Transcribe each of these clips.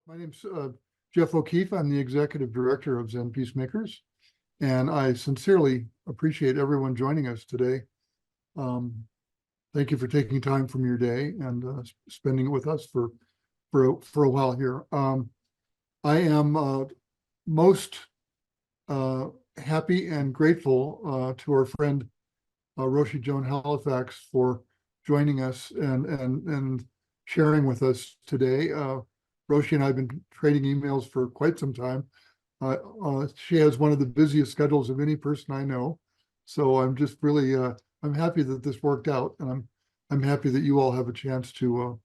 My name's Jeff O'Keefe. I'm the executive director of Zen Peacemakers, and I sincerely appreciate everyone joining us today. Thank you for taking time from your day and spending it with us for a while here. I am most happy and grateful to our friend Roshi Joan Halifax for joining us and sharing with us today. Roshi and I have been trading emails for quite some time. She has one of the busiest schedules of any person I know. So I'm just really, I'm happy that this worked out, and I'm happy that you all have a chance to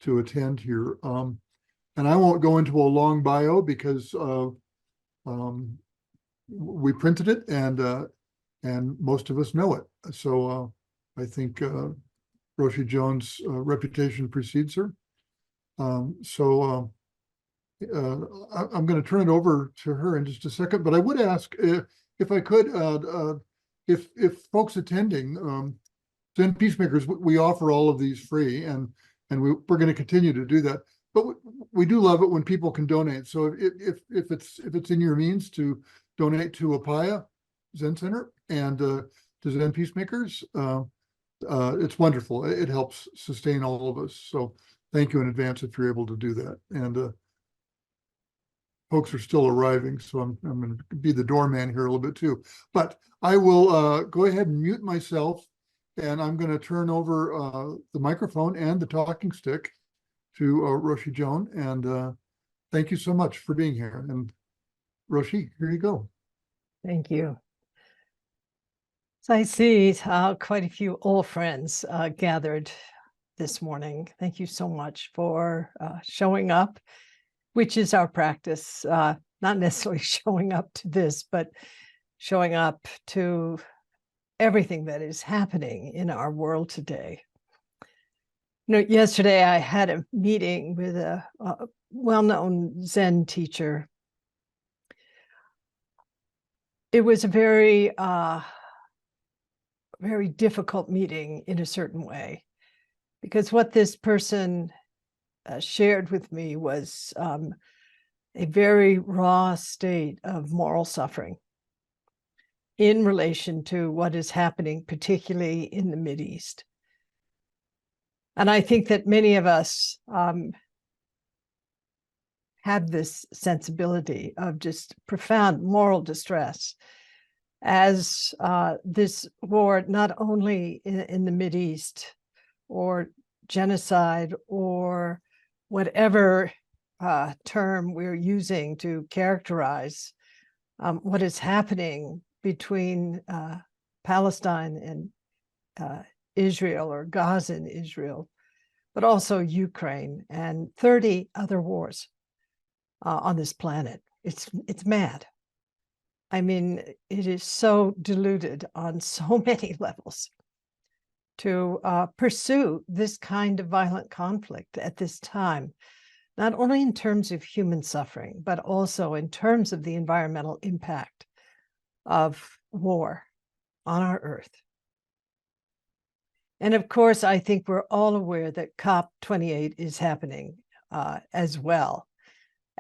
attend here. And I won't go into a long bio because we printed it and most of us know it. So I think Roshi Joan's reputation precedes her. I'm going to turn it over to her in just a second, but I would ask if I could, if folks attending Zen Peacemakers, we offer all of these free, and we're going to continue to do that. But we do love it when people can donate. So if it's in your means to donate to Appamāda Zen Center and to Zen Peacemakers, it's wonderful. It helps sustain all of us. So thank you in advance if you're able to do that. And folks are still arriving, so I'm going to be the doorman here a little bit too. But I will go ahead and mute myself, and I'm going to turn over the microphone and the talking stick to Roshi Joan. And thank you so much for being here. And Roshi, here you go. Thank you. So I see quite a few old friends gathered this morning. Thank you so much for showing up, which is our practice, not necessarily showing up to this, but showing up to everything that is happening in our world today. You know, yesterday I had a meeting with a well-known Zen teacher. It was a very, very difficult meeting in a certain way, because what this person shared with me was a very raw state of moral suffering in relation to what is happening, particularly in the Mideast. And I think that many of us have this sensibility of just profound moral distress as this war, not only in the Mideast or genocide or whatever term we're using to characterize what is happening between Palestine and Israel, or Gaza and Israel, but also Ukraine and 30 other wars on this planet. It's mad. I mean, it is so diluted on so many levels to pursue this kind of violent conflict at this time, not only in terms of human suffering, but also in terms of the environmental impact of war on our Earth. And of course, I think we're all aware that COP28 is happening as well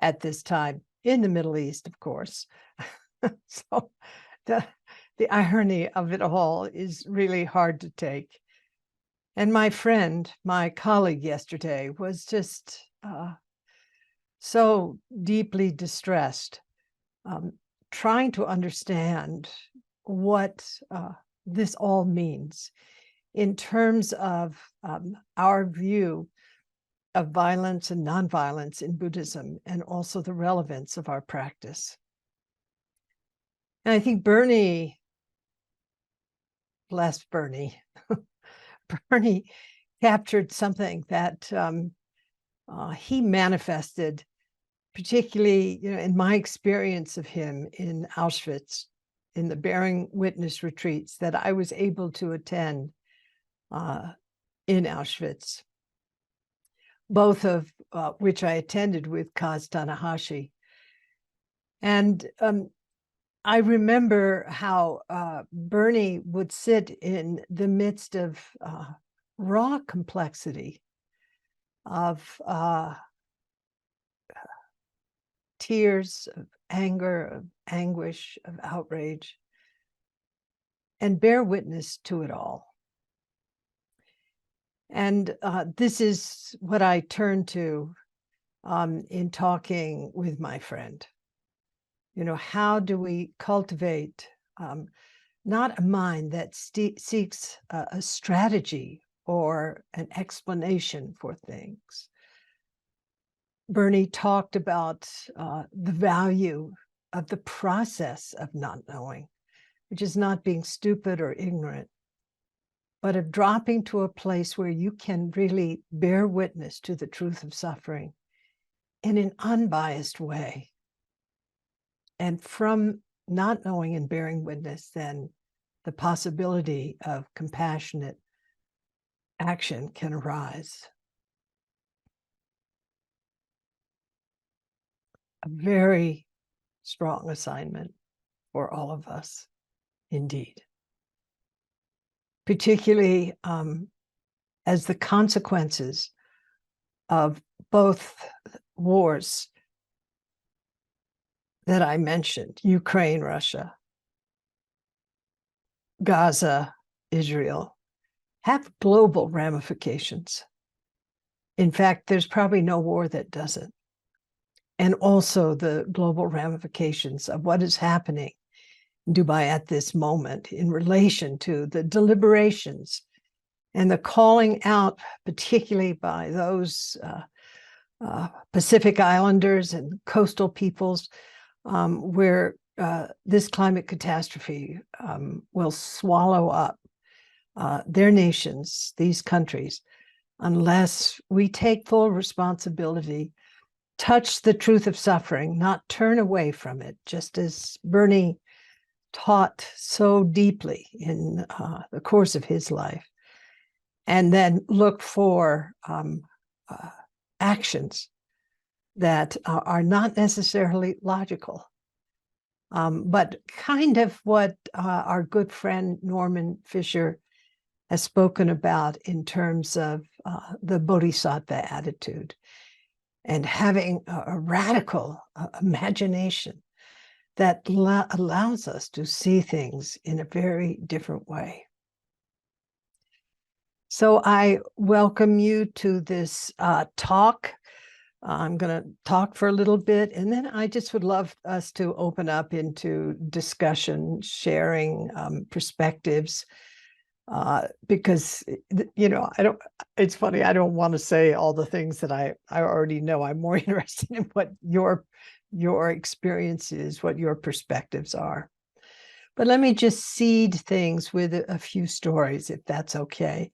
at this time in the Middle East, of course. So the irony of it all is really hard to take. And my friend, my colleague yesterday was just so deeply distressed, trying to understand what this all means in terms of our view of violence and nonviolence in Buddhism, and also the relevance of our practice. And I think Bernie, bless Bernie, Bernie captured something that he manifested, particularly, you know, in my experience of him in Auschwitz, in the bearing witness retreats that I was able to attend in Auschwitz, both of which I attended with Kaz Tanahashi. And I remember how Bernie would sit in the midst of raw complexity of tears, of anger, of anguish, of outrage, and bear witness to it all. And this is what I turn to in talking with my friend. How do we cultivate not a mind that seeks a strategy or an explanation for things? Bernie talked about the value of the process of not knowing, which is not being stupid or ignorant, but of dropping to a place where you can really bear witness to the truth of suffering in an unbiased way. And from not knowing and bearing witness, then the possibility of compassionate action can arise. A very strong assignment for all of us, indeed. Particularly as the consequences of both wars that I mentioned, Ukraine, Russia, Gaza, Israel, have global ramifications. In fact, there's probably no war that doesn't. And also the global ramifications of what is happening in Dubai at this moment in relation to the deliberations and the calling out, particularly by those Pacific Islanders and coastal peoples, where this climate catastrophe will swallow up their nations, these countries, unless we take full responsibility, touch the truth of suffering, not turn away from it, just as Bernie taught so deeply in the course of his life, and then look for actions that are not necessarily logical, but kind of what our good friend Norman Fisher has spoken about in terms of the bodhisattva attitude and having a radical imagination that allows us to see things in a very different way. So I welcome you to this talk. I'm going to talk for a little bit, and then I just would love us to open up into discussion, sharing perspectives, because, it's funny, I don't want to say all the things that I already know. I'm more interested in what your experience is, what your perspectives are. But let me just seed things with a few stories, if that's okay.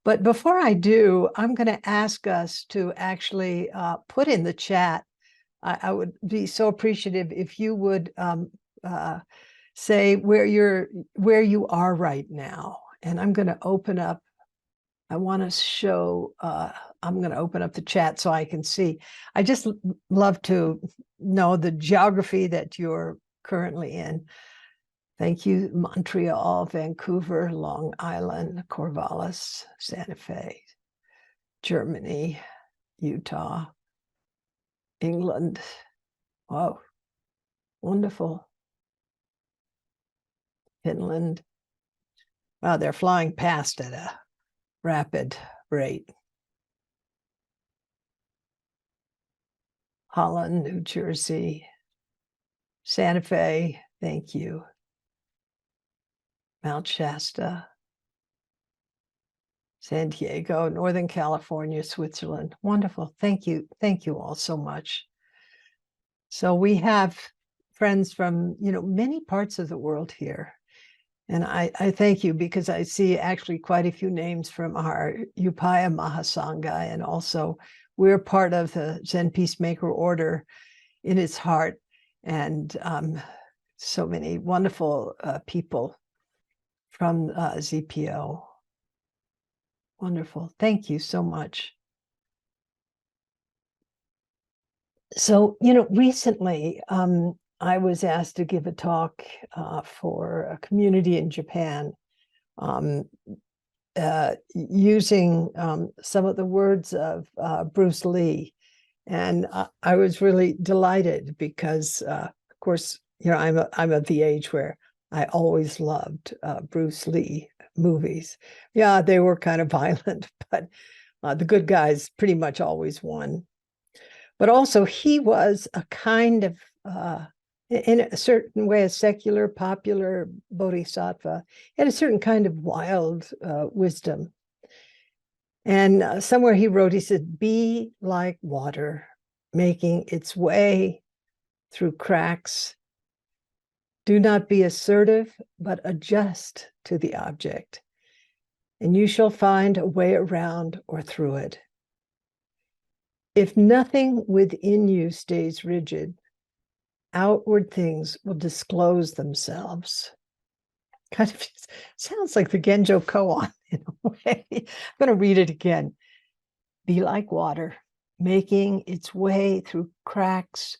But before I do, I'm going to ask us to actually put in the chat. I would be so appreciative if you would say where you are right now. And I'm going to open up. I want to show. I'm going to open up the chat so I can see. I just love to know the geography that you're currently in. Thank you, Montreal, Vancouver, Long Island, Corvallis, Santa Fe, Germany, Utah, England. Wow, wonderful. Finland. Wow, they're flying past at a rapid rate. Holland, New Jersey, Santa Fe, thank you. Mount Shasta, San Diego, Northern California, Switzerland. Wonderful. Thank you. Thank you all so much. So we have friends from, many parts of the world here. And I thank you, because I see actually quite a few names from our Upaya Mahasangha, and also we're part of the Zen Peacemaker order in its heart, and so many wonderful people from ZPO. Wonderful. Thank you so much. So, recently I was asked to give a talk for a community in Japan, using some of the words of Bruce Lee And I was really delighted because, of course, I'm at the age where I always loved Bruce Lee movies. Yeah, they were kind of violent, but the good guys pretty much always won. But also, he was a kind of, in a certain way, a secular, popular bodhisattva. He had a certain kind of wild wisdom. And somewhere he wrote, he said, "Be like water, making its way through cracks. Do not be assertive, but adjust to the object, and you shall find a way around or through it. If nothing within you stays rigid, outward things will disclose themselves." Kind of sounds like the Genjo koan in a way. I'm going to read it again. Be like water, making its way through cracks.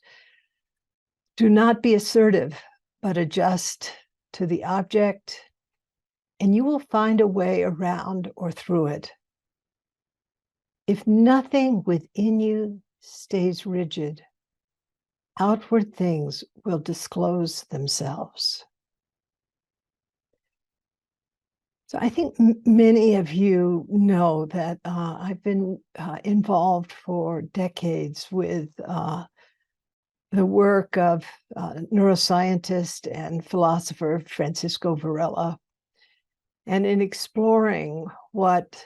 Do not be assertive, but adjust to the object, and you will find a way around or through it. If nothing within you stays rigid, outward things will disclose themselves. So I think many of you know that I've been involved for decades with the work of neuroscientist and philosopher Francisco Varela, and in exploring what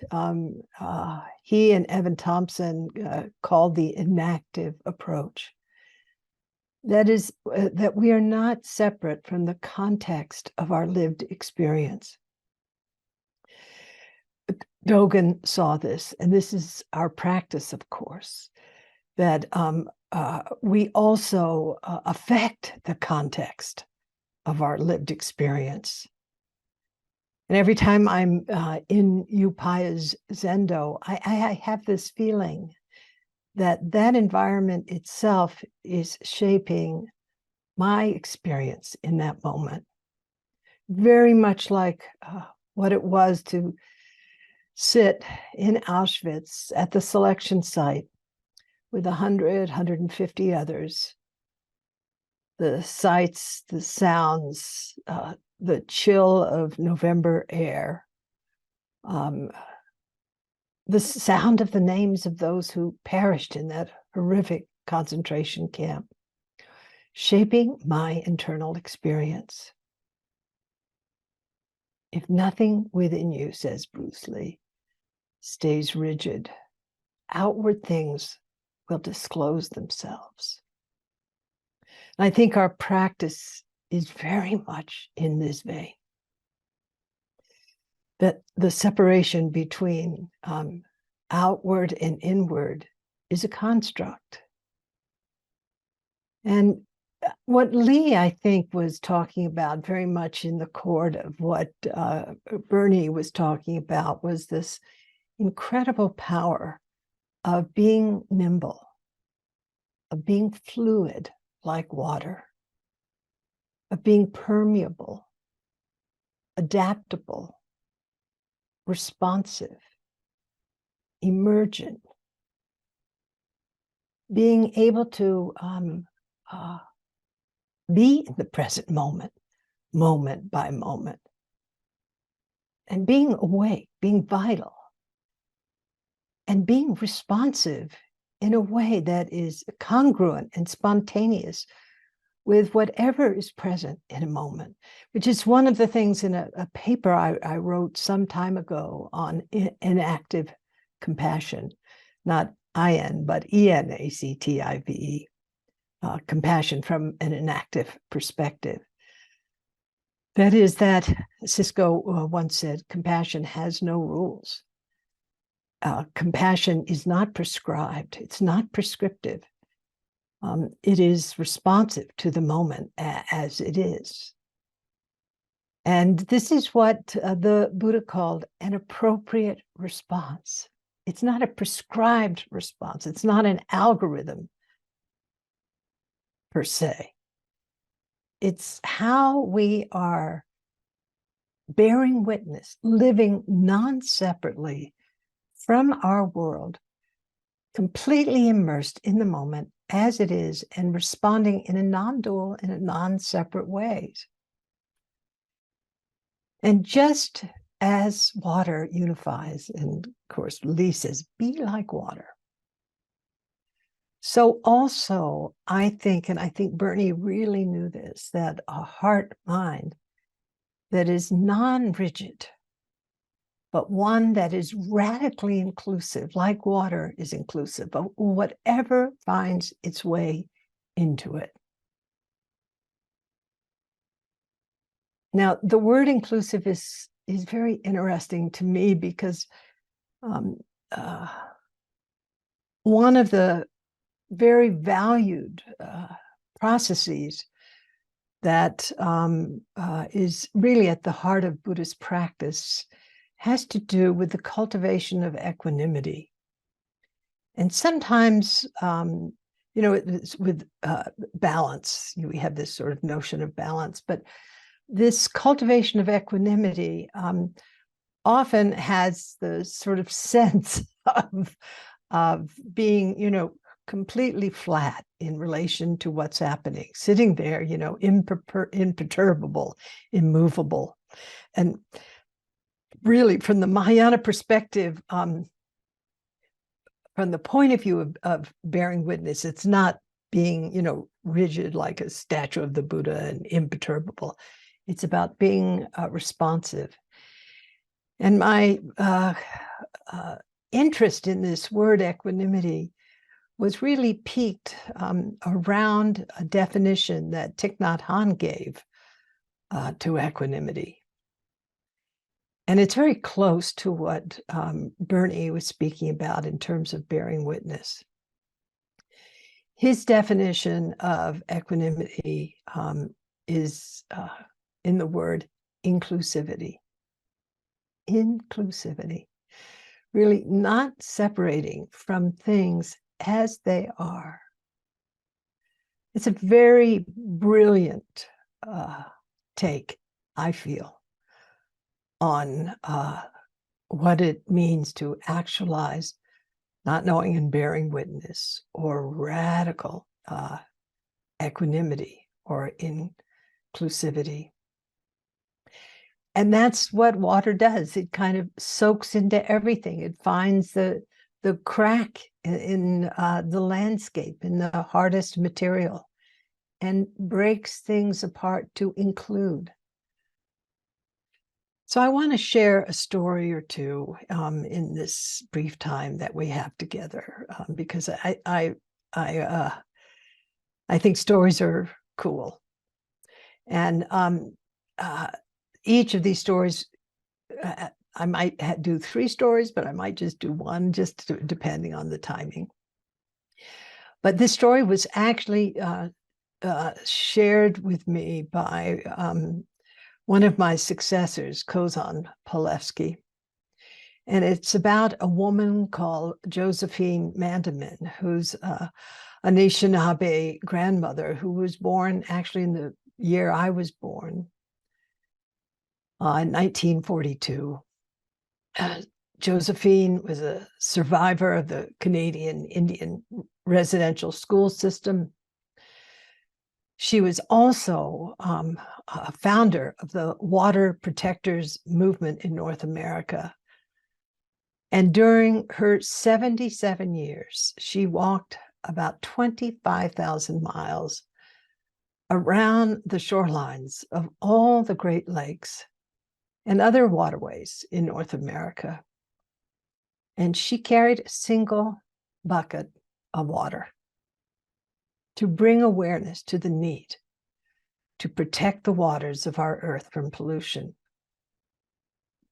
he and Evan Thompson called the inactive approach. That is, that we are not separate from the context of our lived experience. Dogen saw this, and this is our practice, of course, that we also affect the context of our lived experience. And every time I'm in Upaya's Zendo, I have this feeling that that environment itself is shaping my experience in that moment. Very much like what it was to sit in Auschwitz at the selection site with 100, 150 others. The sights, the sounds, the chill of November air, the sound of the names of those who perished in that horrific concentration camp, shaping my internal experience. If nothing within you, says Bruce Lee, stays rigid, outward things will disclose themselves. And I think our practice is very much in this vein. That the separation between outward and inward is a construct. And what Lee, I think, was talking about very much in the chord of what Bernie was talking about was this incredible power of being nimble, of being fluid like water, of being permeable, adaptable, responsive, emergent, being able to be in the present moment, moment by moment, and being awake, being vital, and being responsive in a way that is congruent and spontaneous with whatever is present in a moment, which is one of the things in a paper I wrote some time ago on inactive compassion, not IN, but ENACTIVE, compassion from an inactive perspective. That is that Cisco once said, compassion has no rules. Compassion is not prescribed. It's not prescriptive. It is responsive to the moment as it is. And this is what the Buddha called an appropriate response. It's not a prescribed response. It's not an algorithm per se. It's how we are bearing witness, living non-separately from our world completely immersed in the moment as it is and responding in a non-dual, in a non-separate ways. And just as water unifies, and of course, Lee says, be like water. So also, I think, and I think Bernie really knew this, that a heart mind that is non-rigid, but one that is radically inclusive, like water is inclusive, of whatever finds its way into it. Now, the word inclusive is very interesting to me because one of the very valued processes that is really at the heart of Buddhist practice has to do with the cultivation of equanimity. And sometimes, it's with balance. We have this sort of notion of balance, but this cultivation of equanimity often has the sort of sense of being, completely flat in relation to what's happening, sitting there, imperturbable, immovable. And really, from the Mahayana perspective, from the point of view of bearing witness, it's not being, rigid like a statue of the Buddha and imperturbable. It's about being responsive. And my interest in this word equanimity was really piqued around a definition that Thich Nhat Hanh gave to equanimity. And it's very close to what Bernie was speaking about in terms of bearing witness. His definition of equanimity is in the word inclusivity. Inclusivity. Really not separating from things as they are. It's a very brilliant take, I feel, on what it means to actualize not knowing and bearing witness, or radical equanimity or inclusivity. And that's what water does. It kind of soaks into everything. It finds the crack in the landscape, in the hardest material, and breaks things apart to include. So I want to share a story or two in this brief time that we have together, because I think stories are cool. And each of these stories, I might do 3 stories, but I might just do 1, depending on the timing. But this story was actually shared with me by one of my successors, Kozan Palevsky. And it's about a woman called Josephine Mandamin, who's a Anishinaabe grandmother who was born actually in the year I was born, in 1942. Josephine was a survivor of the Canadian Indian residential school system. She was also a founder of the Water Protectors movement in North America. And during her 77 years, she walked about 25,000 miles around the shorelines of all the Great Lakes and other waterways in North America. And she carried a single bucket of water to bring awareness to the need to protect the waters of our earth from pollution,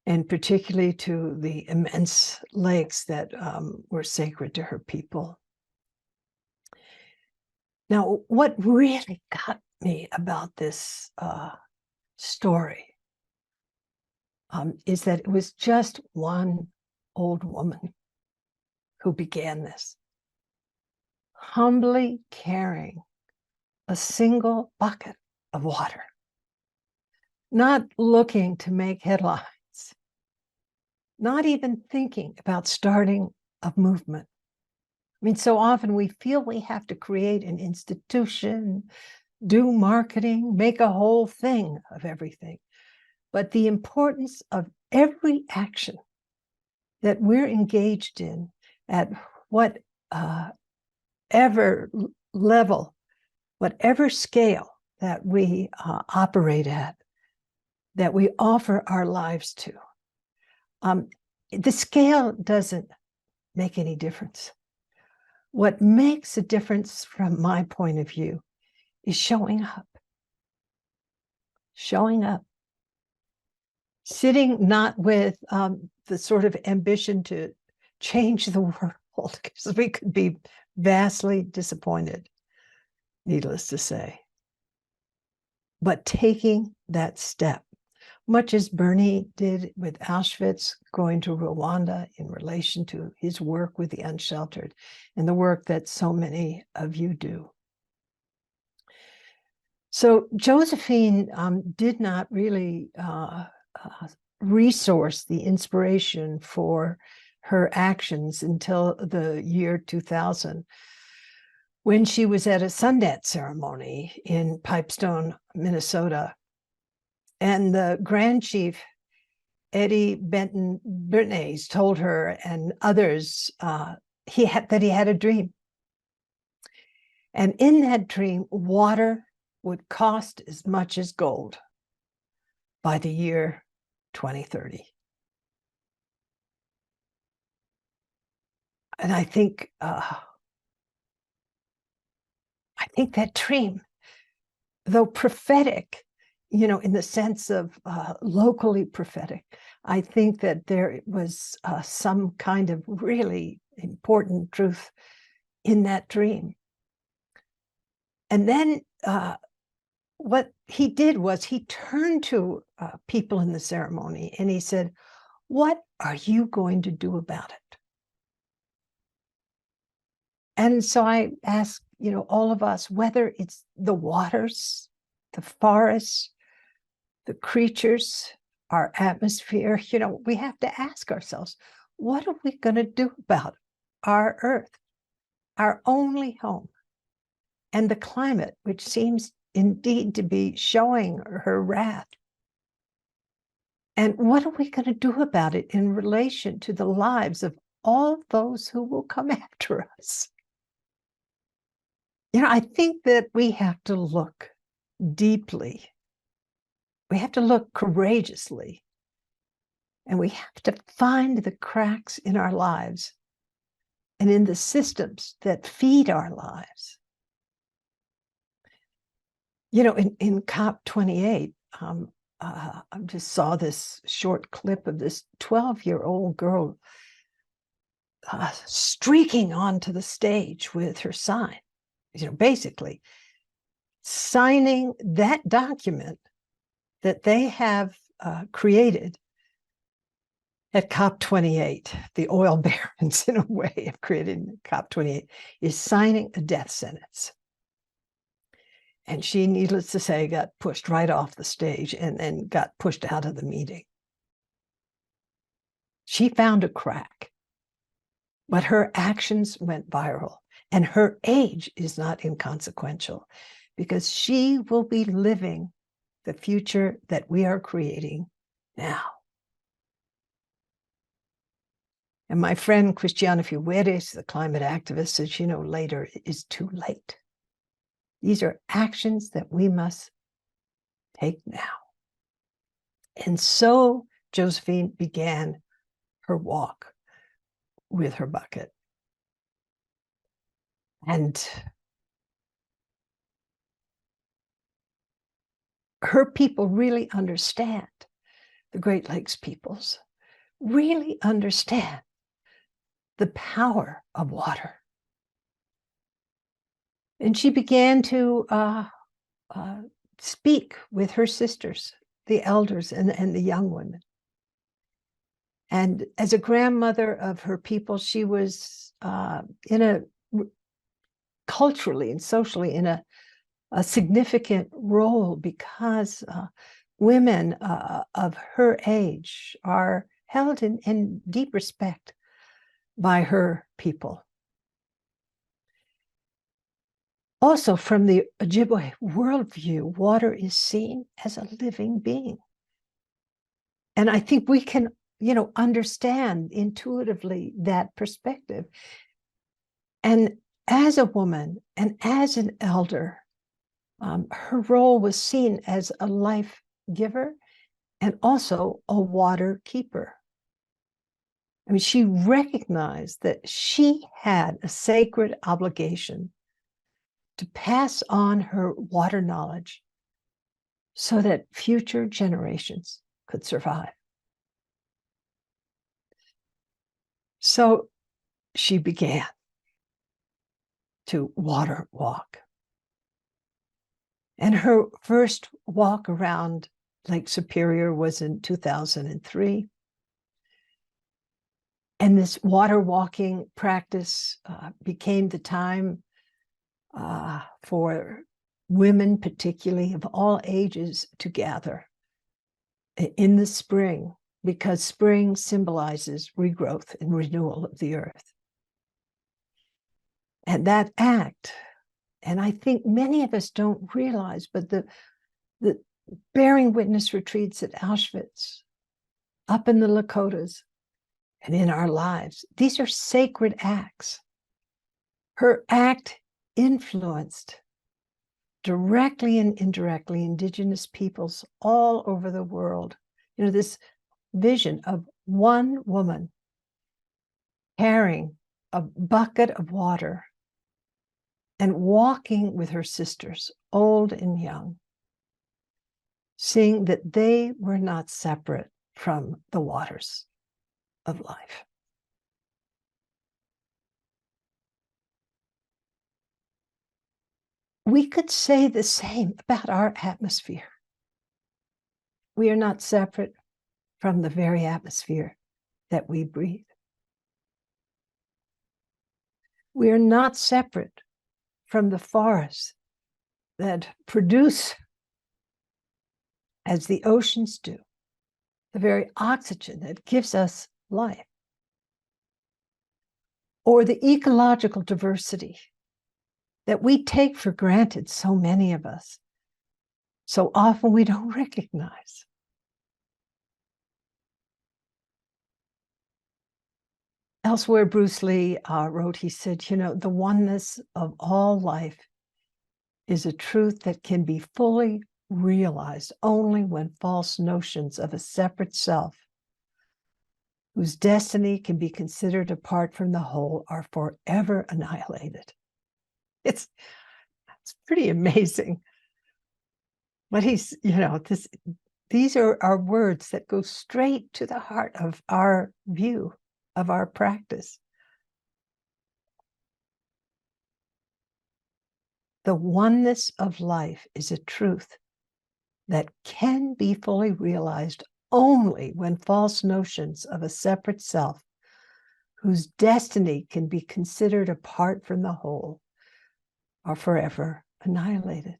and particularly to the immense lakes that were sacred to her people. Now, what really got me about this story is that it was just one old woman who began this, humbly carrying a single bucket of water, not looking to make headlines, not even thinking about starting a movement, I mean, so often we feel we have to create an institution, do marketing, make a whole thing of everything. But the importance of every action that we're engaged in at whatever level, whatever scale that we operate at, that we offer our lives to. The scale doesn't make any difference. What makes a difference from my point of view is showing up. Showing up. Sitting not with the sort of ambition to change the world, because we could be vastly disappointed, needless to say. But taking that step, much as Bernie did with Auschwitz, going to Rwanda in relation to his work with the unsheltered and the work that so many of you do. So Josephine did not really resource the inspiration for her actions until the year 2000, when she was at a Sundance ceremony in Pipestone, Minnesota. And the Grand Chief, Eddie Benton Bernays, told her and others that he had a dream. And in that dream, water would cost as much as gold by the year 2030. And I think that dream, though prophetic, in the sense of locally prophetic, I think that there was some kind of really important truth in that dream. And then what he did was he turned to people in the ceremony and he said, "What are you going to do about it?" And so I ask, all of us, whether it's the waters, the forests, the creatures, our atmosphere, we have to ask ourselves, what are we going to do about our earth, our only home, and the climate, which seems indeed to be showing her wrath? And what are we going to do about it in relation to the lives of all those who will come after us? I think that we have to look deeply. We have to look courageously. And we have to find the cracks in our lives and in the systems that feed our lives. In COP28, I just saw this short clip of this 12-year-old girl streaking onto the stage with her sign, basically signing that document that they have created at COP28. The oil barons, in a way, have created COP28, is signing a death sentence. And she, needless to say, got pushed right off the stage and then got pushed out of the meeting. She found a crack, but her actions went viral. And her age is not inconsequential, because she will be living the future that we are creating now. And my friend Cristiana Figueres, the climate activist, says, later is too late. These are actions that we must take now. And so Josephine began her walk with her bucket. And her people really understand, the Great Lakes peoples really understand the power of water. And she began to speak with her sisters, the elders and the young women. And as a grandmother of her people, she was culturally and socially in a significant role, because women of her age are held in deep respect by her people. Also, from the Ojibwe worldview, water is seen as a living being. And I think we can, understand intuitively that perspective. And as a woman and as an elder, her role was seen as a life giver and also a water keeper. I mean, she recognized that she had a sacred obligation to pass on her water knowledge so that future generations could survive. So she began to water walk. And her first walk around Lake Superior was in 2003. And this water walking practice became the time for women, particularly of all ages, to gather in the spring, because spring symbolizes regrowth and renewal of the earth. And that act, and I think many of us don't realize, but the bearing witness retreats at Auschwitz, up in the Lakotas, and in our lives, these are sacred acts. Her act influenced directly and indirectly Indigenous peoples all over the world. This vision of one woman carrying a bucket of water and walking with her sisters, old and young, seeing that they were not separate from the waters of life. We could say the same about our atmosphere. We are not separate from the very atmosphere that we breathe. We are not separate from the forests that produce, as the oceans do, the very oxygen that gives us life, or the ecological diversity that we take for granted, so many of us. So often we don't recognize. Elsewhere, Bruce Lee wrote, he said, the oneness of all life is a truth that can be fully realized only when false notions of a separate self, whose destiny can be considered apart from the whole, are forever annihilated. It's pretty amazing. But these are our words that go straight to the heart of our view, of our practice. The oneness of life is a truth that can be fully realized only when false notions of a separate self, whose destiny can be considered apart from the whole, are forever annihilated.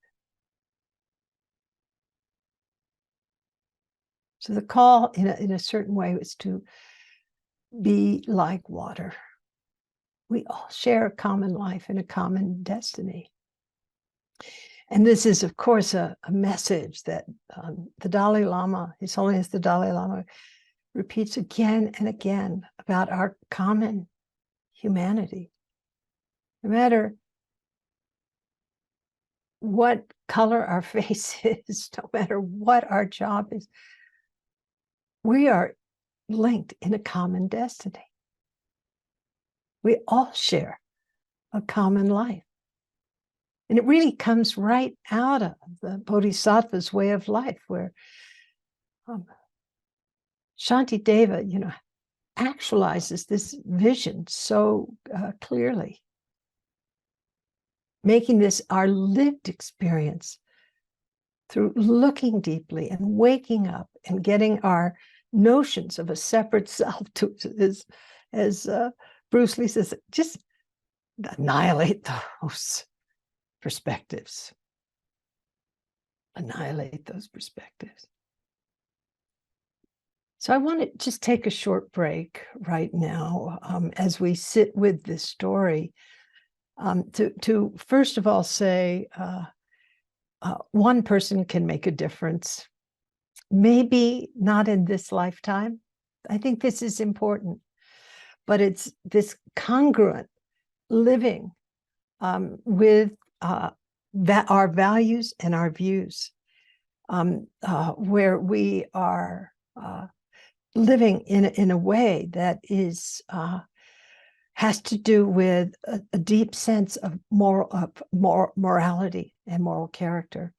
So the call in a certain way is to be like water. We all share a common life and a common destiny. And this is, of course, a message that the Dalai Lama, His Holiness the Dalai Lama, repeats again and again about our common humanity. No matter what color our face is, no matter what our job is, we are linked in a common destiny. We all share a common life. And it really comes right out of the Bodhisattva's way of life, where Shantideva, actualizes this vision so clearly, making this our lived experience through looking deeply and waking up and getting our notions of a separate self to, as Bruce Lee says, just annihilate those perspectives. Annihilate those perspectives. So I want to just take a short break right now as we sit with this story to first of all say, one person can make a difference. Maybe not in this lifetime. I think this is important, but it's this congruent living with our values and our views, where we are living in a way that is has to do with a deep sense of morality and moral character.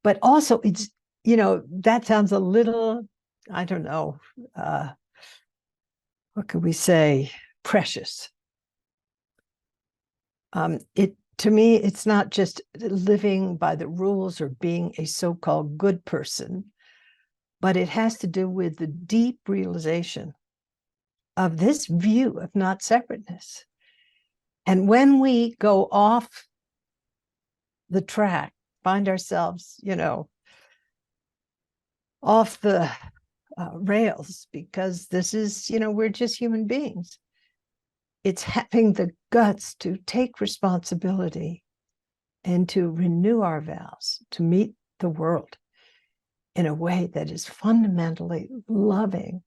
But also it's, that sounds a little, I don't know, what could we say, precious. To me, it's not just living by the rules or being a so-called good person, but it has to do with the deep realization of this view of not separateness. And when we go off the track, find ourselves, off the rails, because this is, we're just human beings. It's having the guts to take responsibility and to renew our vows, to meet the world in a way that is fundamentally loving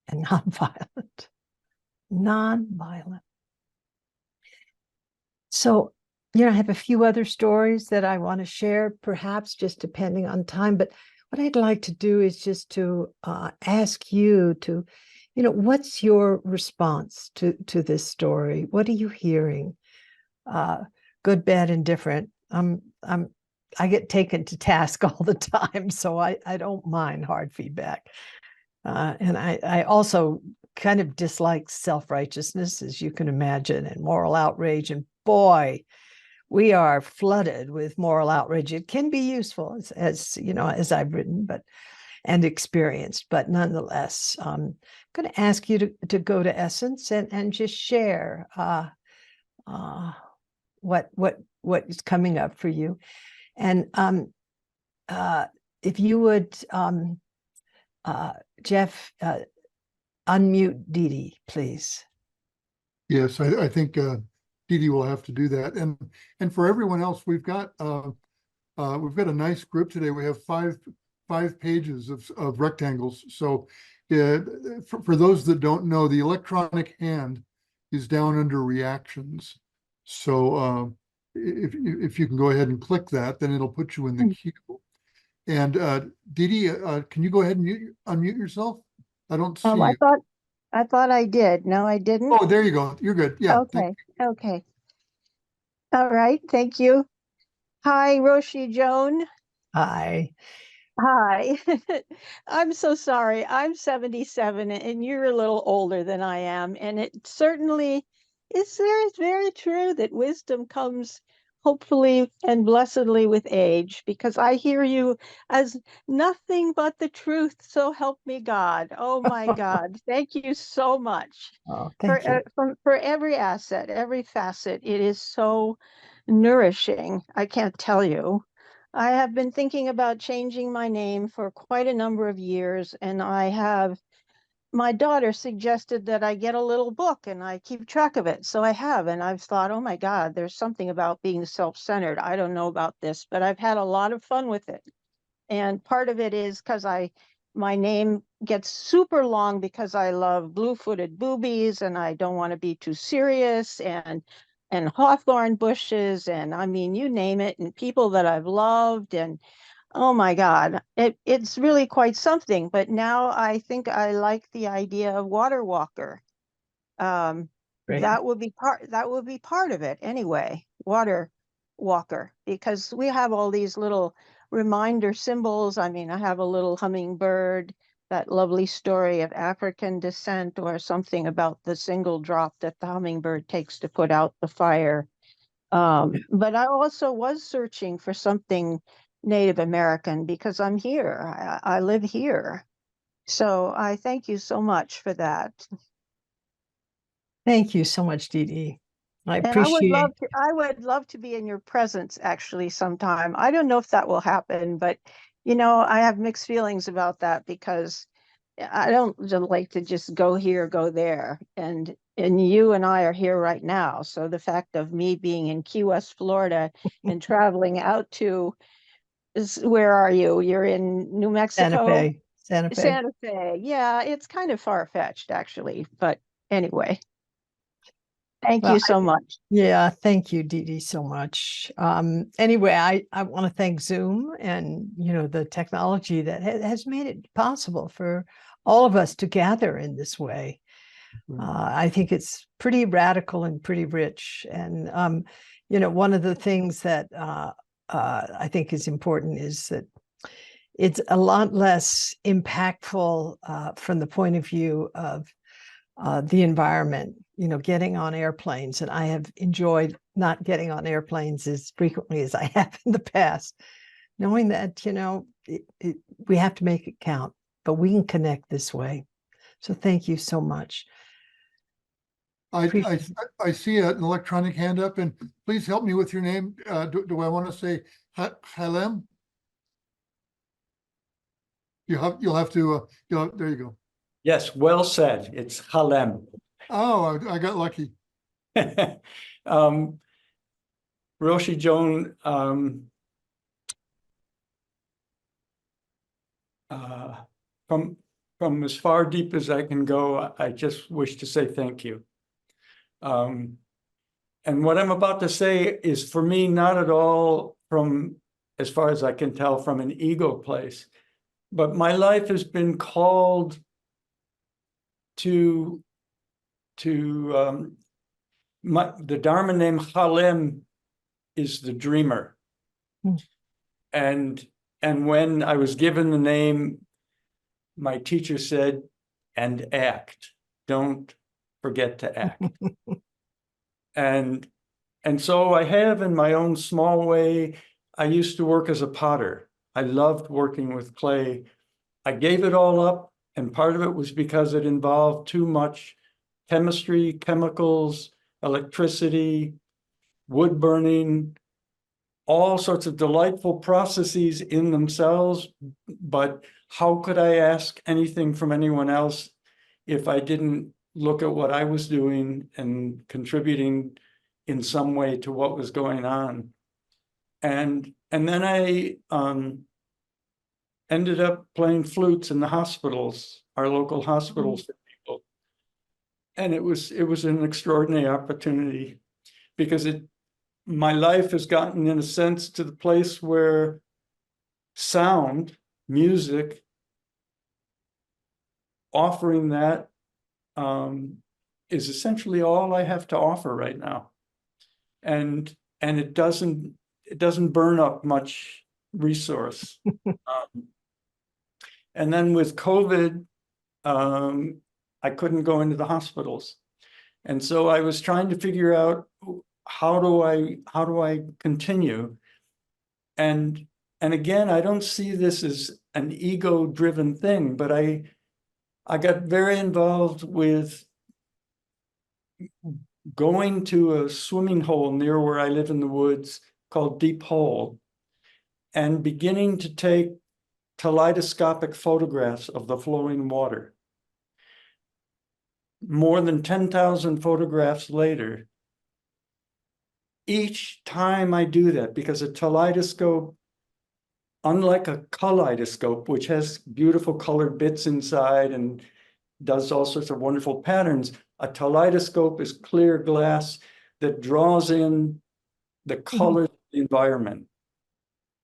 and nonviolent. Nonviolent. So, I have a few other stories that I want to share, perhaps just depending on time. But what I'd like to do is just to ask you to, what's your response to this story? What are you hearing? Good, bad, and different. I get taken to task all the time, so I don't mind hard feedback. And I also kind of dislike self-righteousness, as you can imagine, and moral outrage. And boy, we are flooded with moral outrage. It can be useful, as I've written, and experienced, but nonetheless, I'm going to ask you to go to essence and just share what is coming up for you. And if you would, Jeff, unmute Dee Dee, please. Yes, I think Dee Dee will have to do that. And for everyone else, we've got a nice group today. We have five pages of rectangles. So for those that don't know, the electronic hand is down under reactions. So if you can go ahead and click that, then it'll put you in the queue. And Dee Dee, can you go ahead and unmute yourself? I don't see you. I thought I did. No, I didn't. Oh, there you go. You're good. Yeah. Okay. Okay. All right. Thank you. Hi, Roshi, Joan. Hi. Hi. I'm so sorry. I'm 77 and you're a little older than I am. And it certainly is very true that wisdom comes hopefully and blessedly with age, because I hear you as nothing but the truth. So help me God. Oh my God. Thank you so much. Oh, thank you. For every asset, every facet. It is so nourishing. I can't tell you. I have been thinking about changing my name for quite a number of years, and my daughter suggested that I get a little book and I keep track of it. So I have, and I've thought, oh my God, there's something about being self-centered. I don't know about this, but I've had a lot of fun with it. And part of it is because my name gets super long because I love blue-footed boobies and I don't want to be too serious, and hawthorn bushes, and I mean, you name it, and people that I've loved, and oh my God, it's really quite something. But now I think I like the idea of water walker. That would be part of it anyway, water walker, because we have all these little reminder symbols. I mean, I have a little hummingbird, that lovely story of African descent, or something about the single drop that the hummingbird takes to put out the fire. But I also was searching for something Native American because I'm here. I live here. So I thank you so much for that. Thank you so much, Dee Dee. I And appreciate. I would love to be in your presence actually sometime. I don't know if that will happen, but I have mixed feelings about that, because I don't like to just go here, go there. And you and I are here right now. So the fact of me being in Key West, Florida, and traveling out to, where are you? You're in New Santa Mexico? Fe, Santa Fe. Santa Fe. Yeah, it's kind of far-fetched actually, but anyway, thank Well, you so much. Yeah, thank you, Dee Dee, so much. Anyway, I want to thank Zoom and, the technology that has made it possible for all of us to gather in this way. I think it's pretty radical and pretty rich. And, one of the things that I think is important is that it's a lot less impactful from the point of view of the environment, getting on airplanes. And I have enjoyed not getting on airplanes as frequently as I have in the past, knowing that, we have to make it count, but we can connect this way. So thank you so much. I see an electronic hand up, and please help me with your name. Do I want to say Halem? You'll have to, there you go. Yes, well said. It's Halem. Oh, I got lucky. Roshi, Joan, from as far deep as I can go, I just wish to say thank you. And what I'm about to say is, for me, not at all from, as far as I can tell, from an ego place, but my life has been called to the Dharma name Halem is the dreamer. And when I was given the name, my teacher said, and act, don't forget to act. And so I have, in my own small way. I used to work as a potter. I loved working with clay. I gave it all up, and part of it was because it involved too much chemistry, chemicals, electricity, wood burning, all sorts of delightful processes in themselves. But how could I ask anything from anyone else if I didn't look at what I was doing and contributing in some way to what was going on? And then I ended up playing flutes in the hospitals, our local hospitals for people. And it was an extraordinary opportunity, because my life has gotten, in a sense, to the place where sound, music, offering that is essentially all I have to offer right now. And it doesn't burn up much resource. And then with COVID, I couldn't go into the hospitals. And so I was trying to figure out, how do I continue? And again, I don't see this as an ego-driven thing, but I got very involved with going to a swimming hole near where I live in the woods called Deep Hole, and beginning to take kaleidoscopic photographs of the flowing water. More than 10,000 photographs later, each time I do that, because a kaleidoscope, unlike a kaleidoscope, which has beautiful colored bits inside and does all sorts of wonderful patterns, a kaleidoscope is clear glass that draws in the colors of the environment.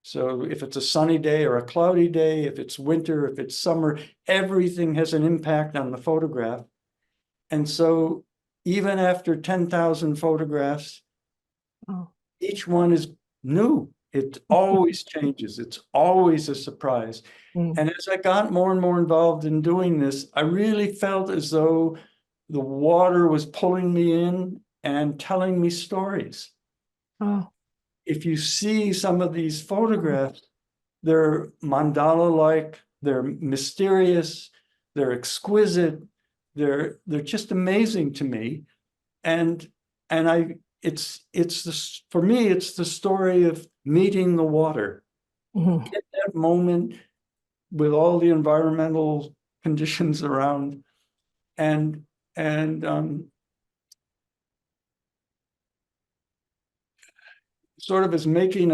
So if it's a sunny day or a cloudy day, if it's winter, if it's summer, everything has an impact on the photograph. And so even after 10,000 photographs, each one is new. It always changes. It's always a surprise. And as I got more and more involved in doing this, I really felt as though the water was pulling me in and telling me stories. If you see some of these photographs, they're mandala-like, they're mysterious, they're exquisite, they're just amazing to me. And for me, it's the story of meeting the water. In that moment, with all the environmental conditions around, and sort of is making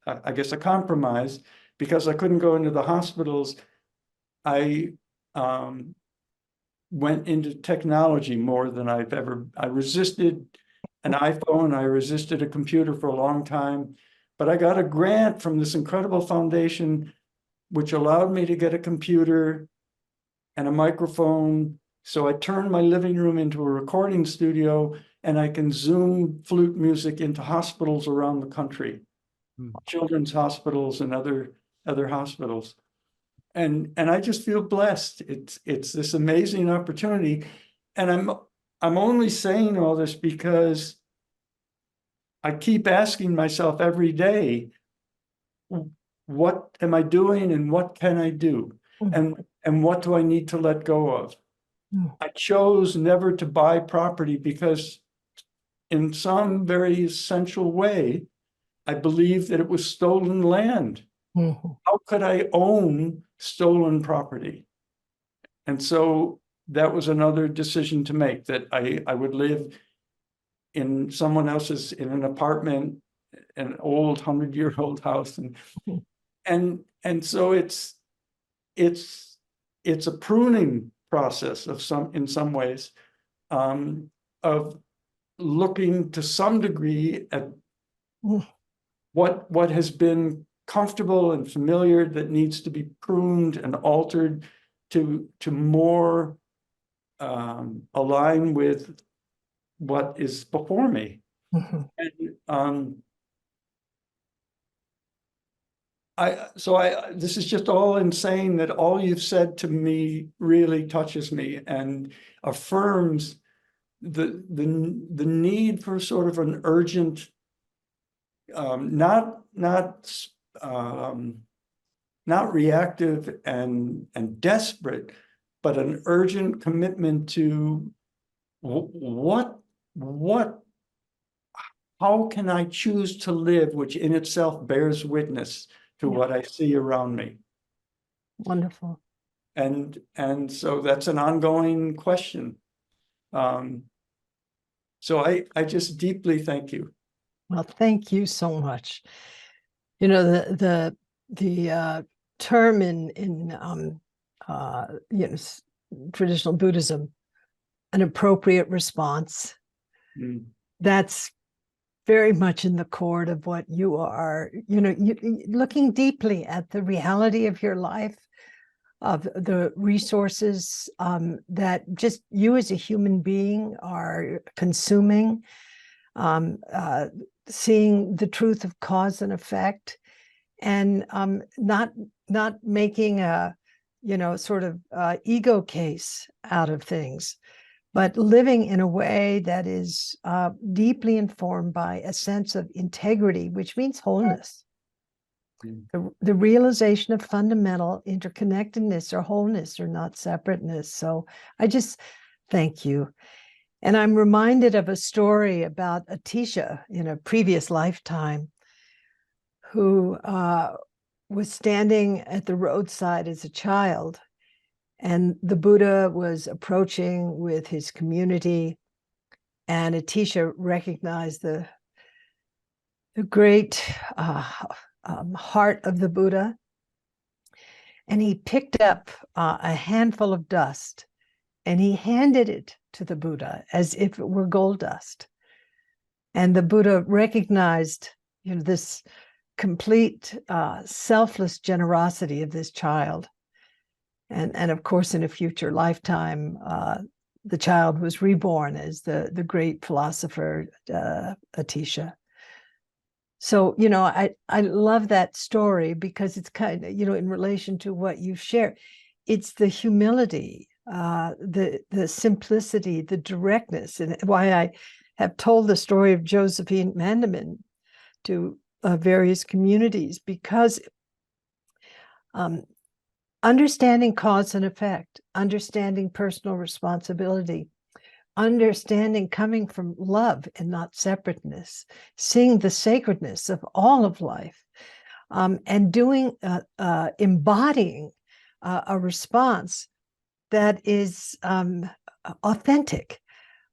I guess a compromise, because I couldn't go into the hospitals. I went into technology more than I resisted an iPhone, I resisted a computer for a long time, but I got a grant from this incredible foundation, which allowed me to get a computer and a microphone. So I turned my living room into a recording studio, and I can Zoom flute music into hospitals around the country, children's hospitals and other hospitals. And I just feel blessed. It's this amazing opportunity. And I'm only saying all this because I keep asking myself every day, what am I doing and what can I do? And what do I need to let go of? I chose never to buy property because in some very essential way, I believed that it was stolen land. How could I own stolen property? And so that was another decision to make, that I would live in someone else's, in an apartment, an old 100-year-old house. And so it's a pruning process in some ways, of looking to some degree at what has been comfortable and familiar that needs to be pruned and altered to more align with what is before me. And this is just all in saying that all you've said to me really touches me and affirms the need for sort of an urgent, not reactive and desperate, but an urgent commitment to how can I choose to live, which in itself bears witness to what I see around me. Wonderful. And so that's an ongoing question. So I just deeply thank you. Well, thank you so much. You know, the term in traditional Buddhism, an appropriate response, that's very much in the chord of what you are, looking deeply at the reality of your life, of the resources that just you as a human being are consuming, seeing the truth of cause and effect, and not making a sort of ego case out of things, but living in a way that is deeply informed by a sense of integrity, which means wholeness. The realization of fundamental interconnectedness or wholeness, or not separateness. So I just thank you. And I'm reminded of a story about Atisha in a previous lifetime, who was standing at the roadside as a child, and the Buddha was approaching with his community, and Atisha recognized the great heart of the Buddha, and he picked up a handful of dust and he handed it to the Buddha as if it were gold dust. And the Buddha recognized, this complete selfless generosity of this child. And of course, in a future lifetime, the child was reborn as the great philosopher, Atisha. So, I love that story because it's kind of, in relation to what you shared, it's the humility, the simplicity, the directness, and why I have told the story of Josephine Mandelman to various communities, because understanding cause and effect, understanding personal responsibility, understanding coming from love and not separateness, seeing the sacredness of all of life, and doing, embodying a response that is authentic,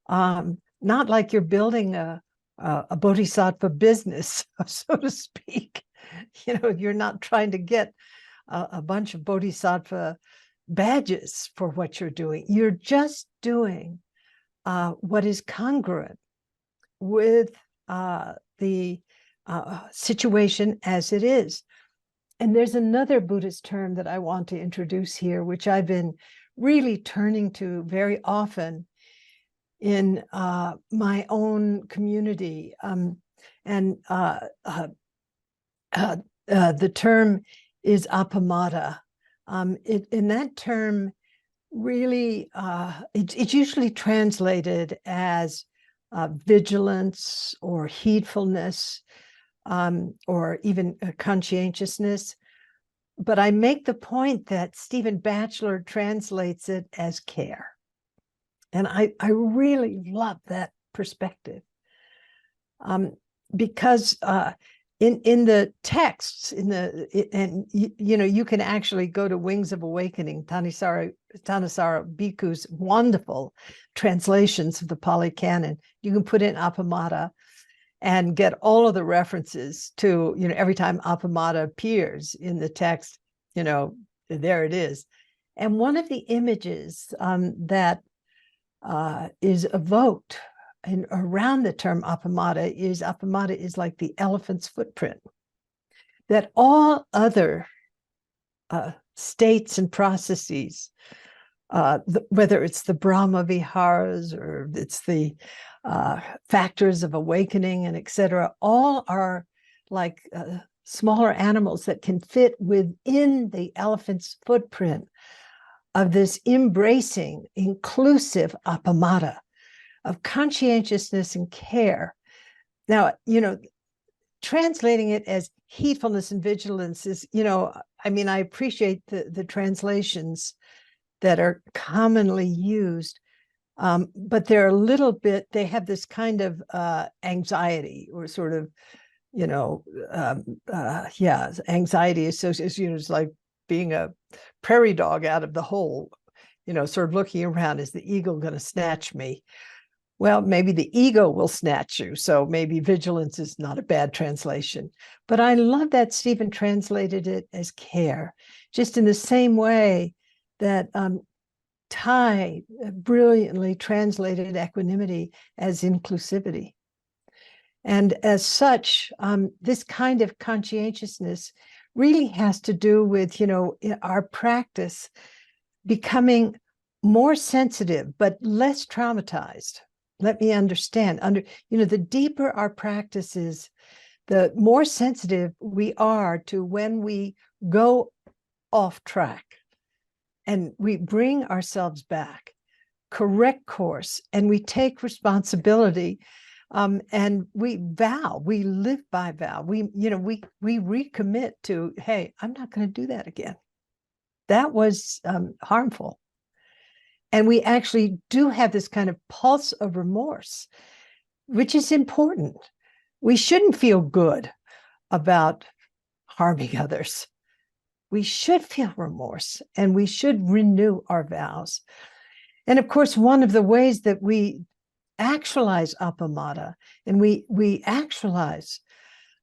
not like you're building a bodhisattva business, so to speak. You're not trying to get a bunch of bodhisattva badges for what you're doing. You're just doing what is congruent with the situation as it is. And there's another Buddhist term that I want to introduce here, which I've been really turning to very often in my own community. And the term is Appamāda. In that term, really, it's usually translated as vigilance or heedfulness, or even conscientiousness. But I make the point that Stephen Batchelor translates it as care. And I really love that perspective. Because in the texts, you can actually go to Wings of Awakening, Thanissaro Bhikkhu's wonderful translations of the Pali Canon. You can put in Appamāda and get all of the references to, every time Appamāda appears in the text, there it is. And one of the images that is evoked around the term Appamāda is like the elephant's footprint, that all other states and processes, whether it's the Brahma Viharas or it's the factors of awakening and etc., all are like smaller animals that can fit within the elephant's footprint of this embracing, inclusive Appamāda of conscientiousness and care. Now, translating it as heedfulness and vigilance is, I appreciate the translations that are commonly used, but they're a little bit, they have this kind of anxiety or sort of, anxiety associated, it's like being a prairie dog out of the hole, sort of looking around, is the eagle going to snatch me? Well, maybe the ego will snatch you. So maybe vigilance is not a bad translation. But I love that Stephen translated it as care, just in the same way that Thai brilliantly translated equanimity as inclusivity. And as such, this kind of conscientiousness really has to do with, in our practice becoming more sensitive, but less traumatized. Let me understand. The deeper our practice is, the more sensitive we are to when we go off track and we bring ourselves back, correct course, and we take responsibility, and we live by vow. We recommit to, hey, I'm not going to do that again. That was harmful. And we actually do have this kind of pulse of remorse, which is important. We shouldn't feel good about harming others. We should feel remorse, and we should renew our vows. And of course, one of the ways that we actualize Appamāda, and we actualize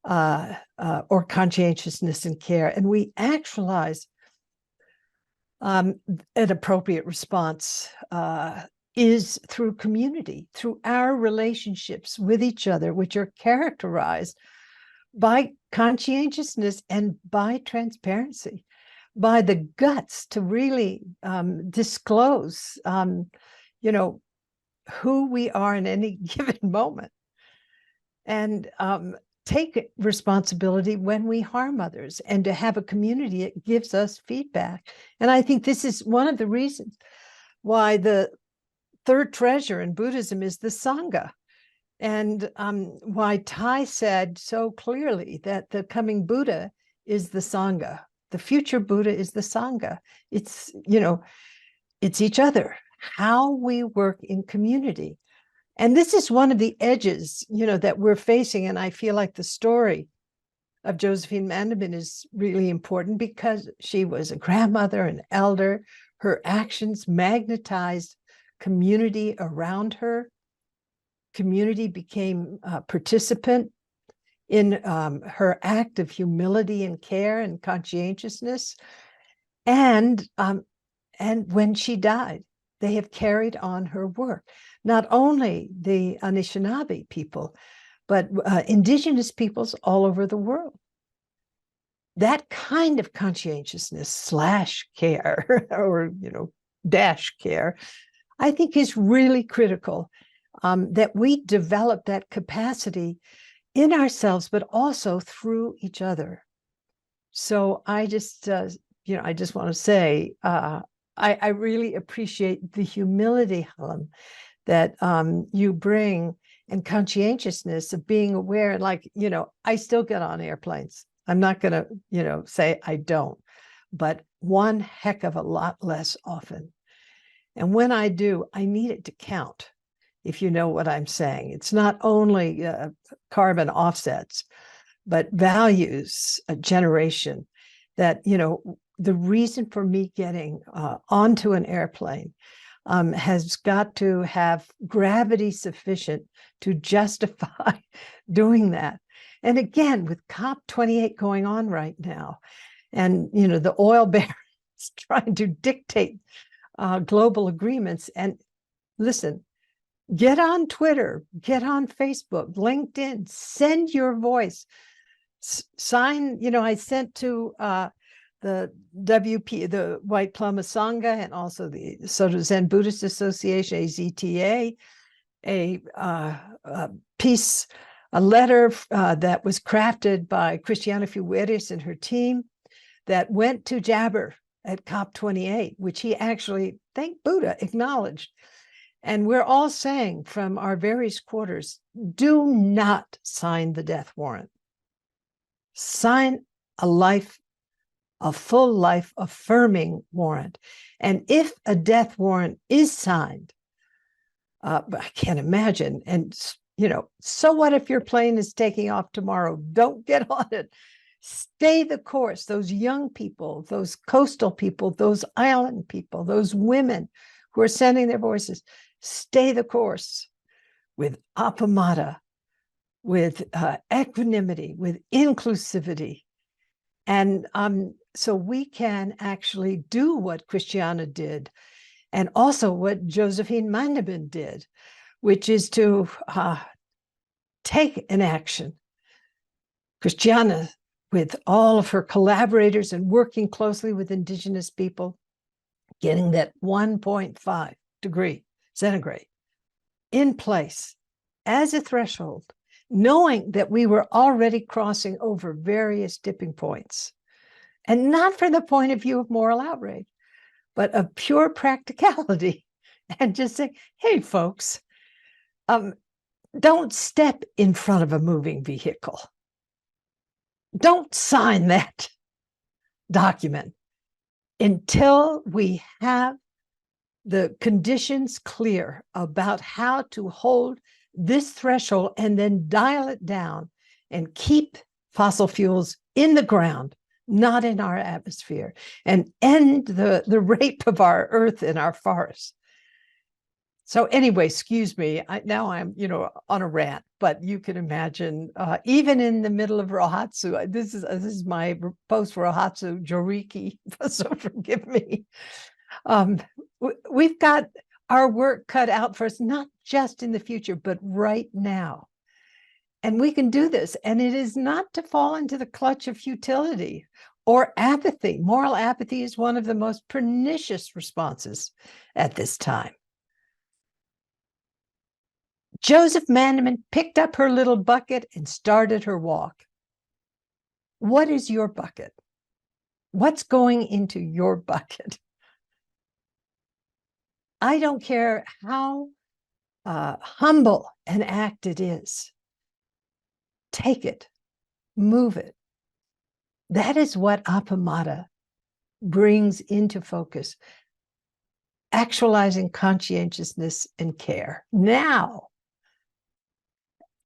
or conscientiousness and care, and we actualize an appropriate response is through community, through our relationships with each other, which are characterized by conscientiousness and by transparency, by the guts to really disclose, who we are in any given moment, and take responsibility when we harm others, and to have a community that gives us feedback. And I think this is one of the reasons why the third treasure in Buddhism is the Sangha, and why Thai said so clearly that the coming Buddha is the Sangha. The future Buddha is the Sangha. It's, it's each other, how we work in community. And this is one of the edges, that we're facing. And I feel like the story of Josephine Mandelman is really important because she was a grandmother, an elder. Her actions magnetized community around her. Community became a participant in her act of humility and care and conscientiousness. And when she died, they have carried on her work. Not only the Anishinaabe people, but indigenous peoples all over the world. That kind of conscientiousness / care, or dash care, I think is really critical, that we develop that capacity in ourselves, but also through each other. So I just, I just want to say, I really appreciate the humility, Helen, that you bring, and conscientiousness of being aware. Like, I still get on airplanes. I'm not going to, say I don't, but one heck of a lot less often. And when I do, I need it to count, if you know what I'm saying. It's not only carbon offsets, but values, a generation that, the reason for me getting onto an airplane has got to have gravity sufficient to justify doing that. And again, with COP28 going on right now, and the oil barons trying to dictate global agreements. And listen, get on Twitter, get on Facebook, LinkedIn, send your voice. Sign, I sent to the WP, the White Plum Sangha, and also the Soto Zen Buddhist Association, AZTA, a letter that was crafted by Christiana Figueres and her team that went to Jabber at COP28, which he actually, thank Buddha, acknowledged. And we're all saying from our various quarters, do not sign the death warrant. Sign a full life affirming warrant. And if a death warrant is signed, but I can't imagine. And, so what if your plane is taking off tomorrow? Don't get on it. Stay the course. Those young people, those coastal people, those island people, those women who are sending their voices, stay the course with Appamāda, with equanimity, with inclusivity. And so we can actually do what Christiana did, and also what Josephine Mandelman did, which is to take an action. Christiana, with all of her collaborators and working closely with indigenous people, getting that 1.5 degree centigrade in place as a threshold, knowing that we were already crossing over various tipping points, and not from the point of view of moral outrage, but of pure practicality, and just say, hey, folks, don't step in front of a moving vehicle. Don't sign that document until we have the conditions clear about how to hold this threshold and then dial it down and keep fossil fuels in the ground, not in our atmosphere, and end the rape of our earth and our forests. So anyway, excuse me, now I'm, on a rant, but you can imagine, even in the middle of Rohatsu, this is my post-Rohatsu Joriki, so forgive me. We've got our work cut out for us, not just in the future, but right now. And we can do this. And it is not to fall into the clutch of futility or apathy. Moral apathy is one of the most pernicious responses at this time. Joseph Mandelman picked up her little bucket and started her walk. What is your bucket? What's going into your bucket? I don't care how humble an act it is. Take it, move it. That is what Appamāda brings into focus, actualizing conscientiousness and care. Now,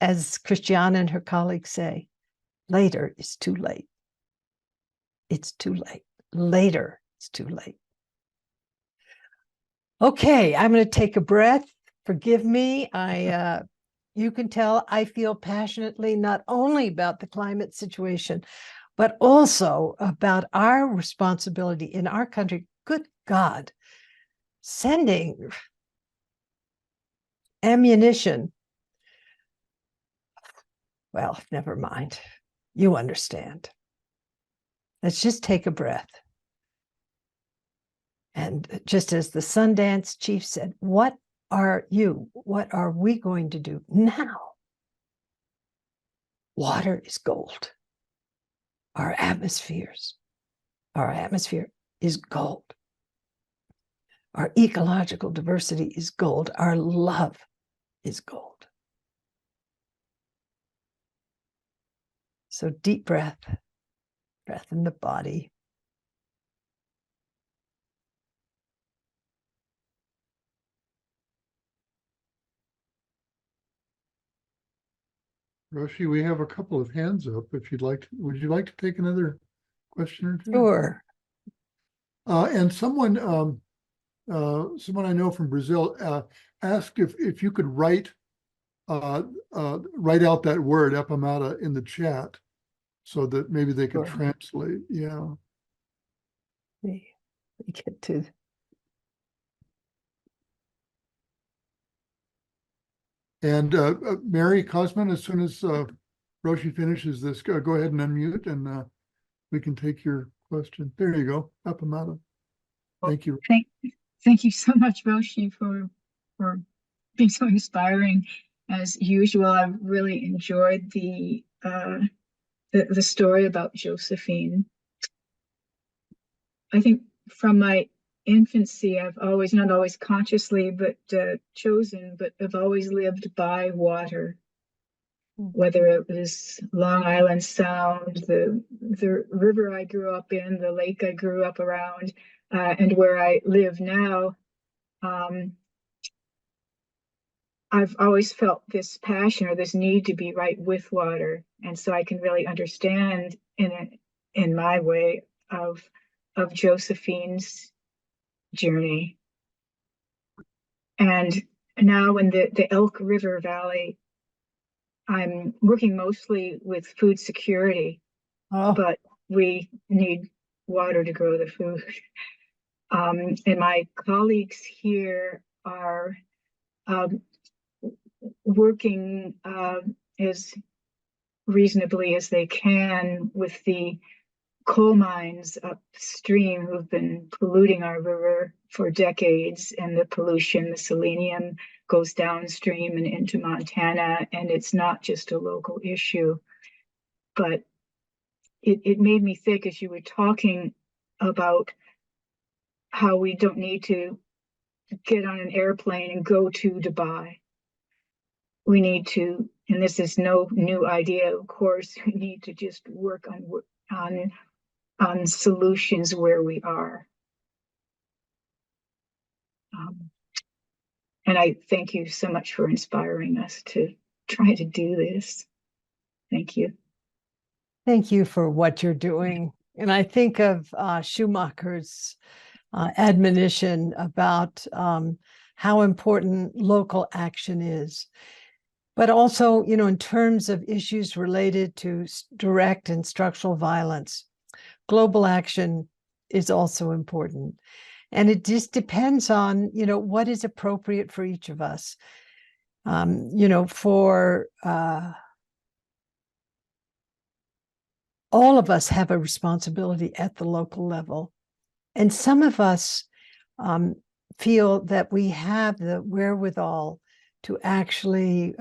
as Christiana and her colleagues say, Later is too late. It's too late. Later, it's too late. Okay, I'm going to take a breath. Forgive me. You can tell I feel passionately not only about the climate situation, but also about our responsibility in our country. Good God, sending ammunition. Well, never mind. You understand. Let's just take a breath. And just as the Sundance chief said, what are we going to do now? Water is gold. Our atmosphere is gold. Our ecological diversity is gold. Our love is gold. So deep breath in the body. Roshi, we have a couple of hands up. If you'd like, would you like to take another question or two? Sure. And someone I know from Brazil asked if you could write out that word Appamāda in the chat so that maybe they could Sure. translate. Yeah. We get to. And Mary Cosman, as soon as Roshi finishes this, go ahead and unmute and we can take your question. There you go, Appamāda. Thank you. Thank you so much, Roshi, for being so inspiring. As usual, I've really enjoyed the story about Josephine. I think from my infancy, I've always, not always consciously, but chosen, but I've always lived by water. Whether it was Long Island Sound, the river I grew up in, the lake I grew up around, and where I live now, I've always felt this passion or this need to be right with water, and so I can really understand in my way of Josephine's journey. And now in the Elk River Valley, I'm working mostly with food security, but we need water to grow the food. And my colleagues here are working as reasonably as they can with the coal mines upstream who've been polluting our river for decades, and the pollution, the selenium, goes downstream and into Montana, and it's not just a local issue. But it made me think, as you were talking about how we don't need to get on an airplane and go to Dubai. We need to, and this is no new idea, of course, we need to just work on solutions where we are. And I thank you so much for inspiring us to try to do this. Thank you. Thank you for what you're doing. And I think of Schumacher's admonition about how important local action is. But also, you know, in terms of issues related to direct and structural violence, global action is also important. And it just depends on, you know, what is appropriate for each of us. You know, for all of us have a responsibility at the local level. And some of us feel that we have the wherewithal to actually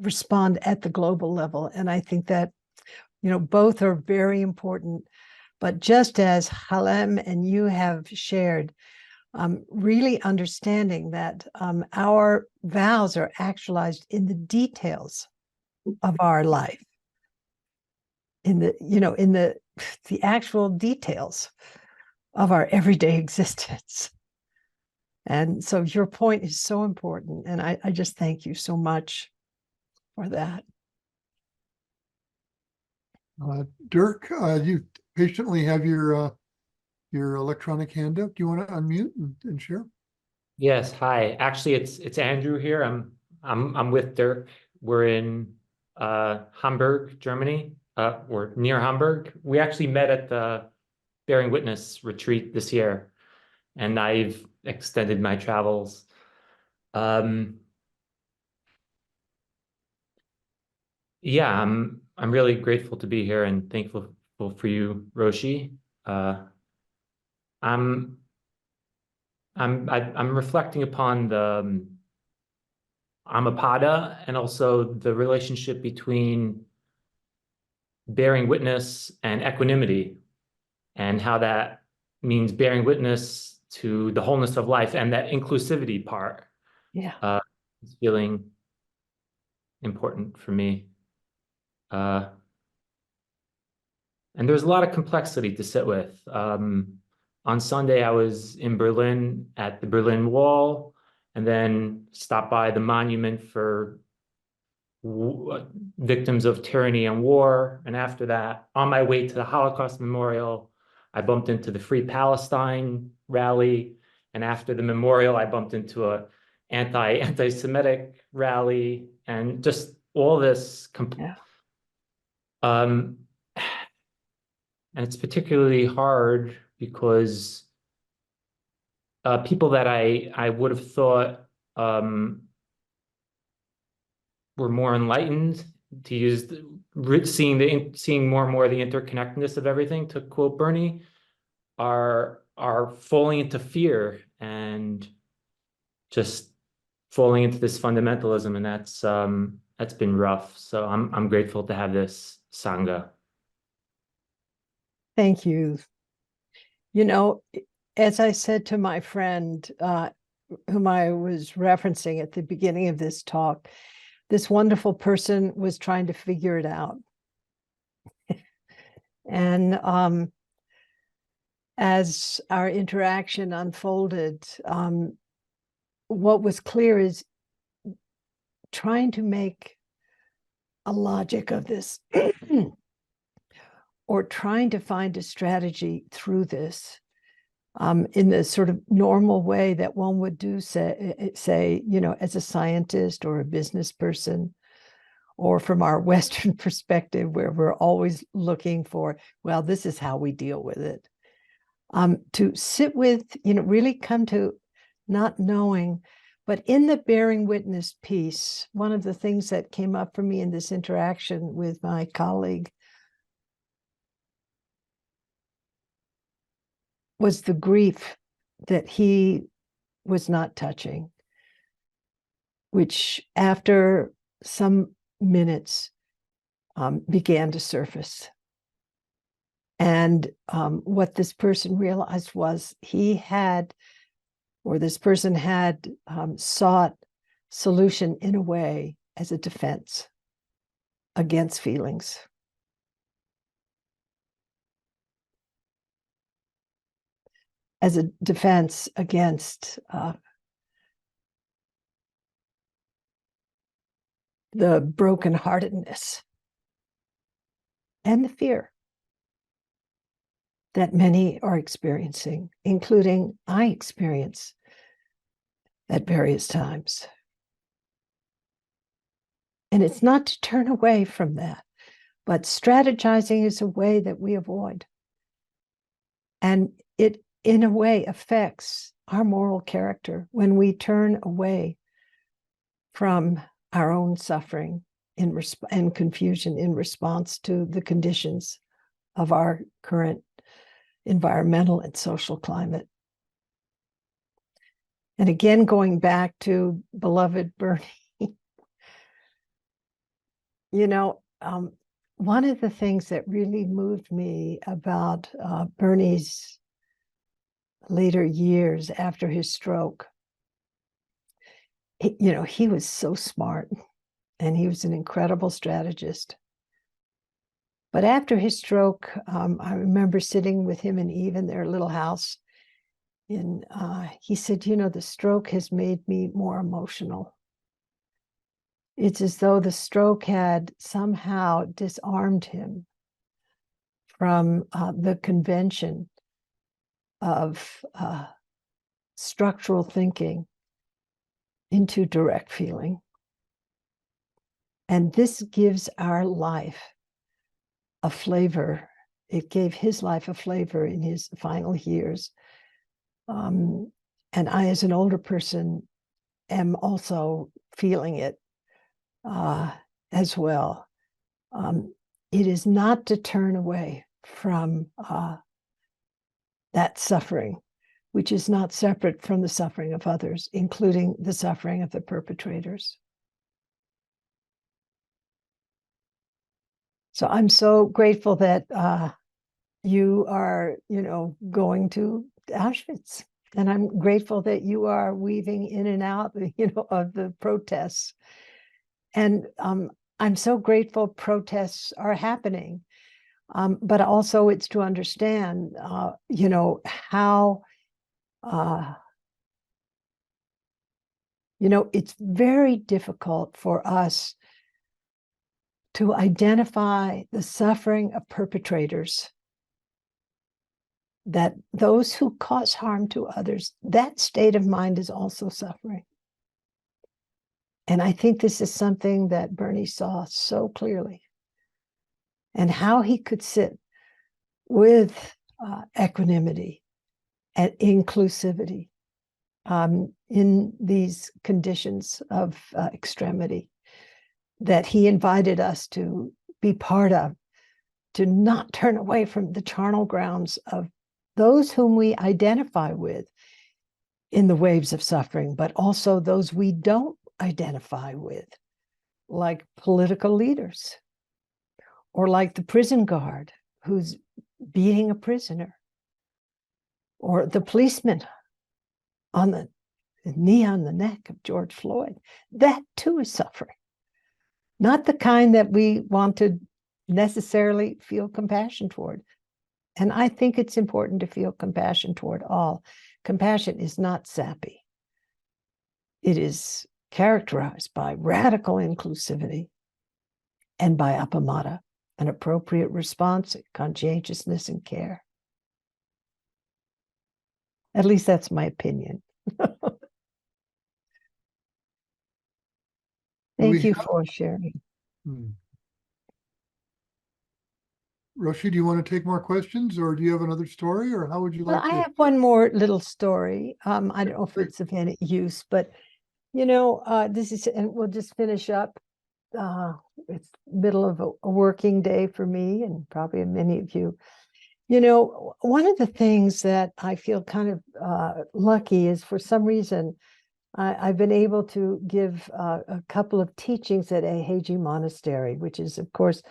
respond at the global level. And I think that, you know, both are very important. But just as Halem and you have shared, really understanding that our vows are actualized in the details of our life, in the, you know, in the actual details of our everyday existence. And so your point is so important. And I just thank you so much for that. Dirk, you patiently have your electronic hand up. Do you want to unmute and share? Yes, hi. Actually, it's Andrew here. I'm with Dirk. We're in Hamburg, Germany, or near Hamburg. We actually met at the Bearing Witness retreat this year, and I've extended my travels. Yeah, I'm really grateful to be here and thankful for you, Roshi. I'm I'm reflecting upon the Appamāda and also the relationship between bearing witness and equanimity, and how that means bearing witness to the wholeness of life, and that inclusivity part Yeah. is feeling important for me. And there's a lot of complexity to sit with. On Sunday, I was in Berlin at the Berlin Wall, and then stopped by the monument for victims of tyranny and war. And after that, on my way to the Holocaust Memorial, I bumped into the Free Palestine rally. And after the memorial, I bumped into a anti-Semitic rally, and just all this. Yeah. And it's particularly hard because people that I would have thought were more enlightened, to use seeing more and more the interconnectedness of everything, to quote Bernie, are falling into fear and just falling into this fundamentalism, and that's been rough. So I'm grateful to have this Sangha. Thank you. You know, as I said to my friend, whom I was referencing at the beginning of this talk, this wonderful person was trying to figure it out. And as our interaction unfolded, what was clear is trying to make a logic of this or trying to find a strategy through this in the sort of normal way that one would do, say, you know, as a scientist or a business person, or from our Western perspective, where we're always looking for, well, this is how we deal with it. To sit with, you know, really come to not knowing. But in the bearing witness piece, one of the things that came up for me in this interaction with my colleague was the grief that he was not touching, which after some minutes began to surface. And what this person realized was this person had sought solution in a way as a defense against feelings. As a defense against the brokenheartedness and the fear that many are experiencing, including I experience at various times. And it's not to turn away from that, but strategizing is a way that we avoid. And it, in a way, affects our moral character when we turn away from our own suffering and confusion in response to the conditions of our current environmental and social climate. And again, going back to beloved Bernie, you know, one of the things that really moved me about Bernie's later years after his stroke, you know, he was so smart and he was an incredible strategist. But after his stroke, I remember sitting with him and Eve in their little house. And he said, you know, the stroke has made me more emotional. It's as though the stroke had somehow disarmed him from the convention of structural thinking into direct feeling. And this gives our life a flavor. It gave his life a flavor in his final years. And I, as an older person, am also feeling it as well. It is not to turn away from that suffering, which is not separate from the suffering of others, including the suffering of the perpetrators. So I'm so grateful that you are, going to Auschwitz. And I'm grateful that you are weaving in and out, of the protests. And I'm so grateful protests are happening. But also it's to understand, how, it's very difficult for us to identify the suffering of perpetrators, that those who cause harm to others, that state of mind is also suffering. And I think this is something that Bernie saw so clearly, and how he could sit with equanimity and inclusivity in these conditions of extremity that he invited us to be part of, to not turn away from the charnel grounds of those whom we identify with in the waves of suffering, but also those we don't identify with, like political leaders, or like the prison guard who's beating a prisoner, or the policeman on the knee on the neck of George Floyd. That too is suffering. Not the kind that we want to necessarily feel compassion toward. And I think it's important to feel compassion toward all. Compassion is not sappy. It is characterized by radical inclusivity and by Appamāda, an appropriate response, conscientiousness, and care. At least that's my opinion. Thank you for sharing. Roshi, do you want to take more questions, or do you have another story, or how would you Well, like I to? have one more little story. I don't know if it's of any use, but this is, and we'll just finish up. It's middle of a working day for me, and probably many of you. One of the things that I feel kind of lucky is, for some reason, I've been able to give a couple of teachings at Eiheiji Monastery, which is, of course,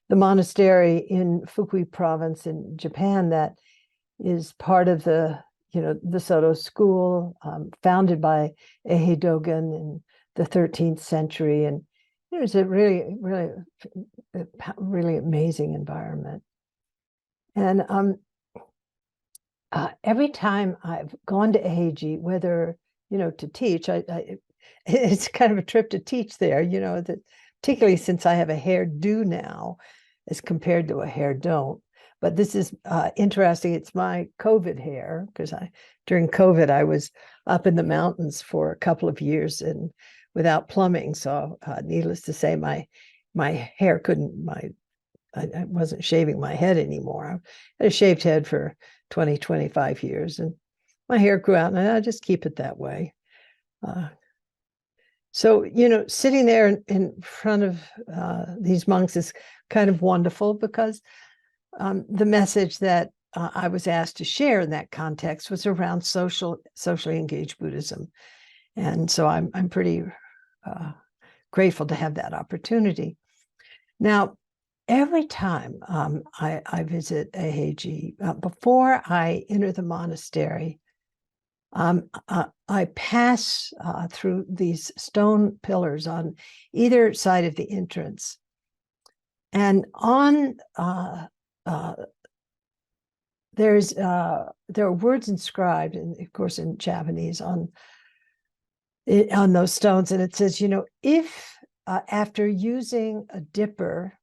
the monastery in Fukui province in Japan that is part of the Soto school, founded by Eihei Dogen in the 13th century. And it was a really, really, really amazing environment. And every time I've gone to Eiheiji, whether to teach, it's kind of a trip to teach there, that particularly since I have a hairdo now as compared to a hair don't. But this is interesting. It's my COVID hair, because during COVID, I was up in the mountains for a couple of years and without plumbing. So needless to say, my hair couldn't, I wasn't shaving my head anymore. I had a shaved head for 25 years, and my hair grew out, and I just keep it that way. So, sitting there in front of these monks is kind of wonderful, because the message that I was asked to share in that context was around socially engaged Buddhism. And so I'm pretty grateful to have that opportunity. Now, every time I visit Eiheiji, before I enter the monastery, I pass through these stone pillars on either side of the entrance. And on there are words inscribed, and of course in Japanese, on those stones, and it says, if after using a dipper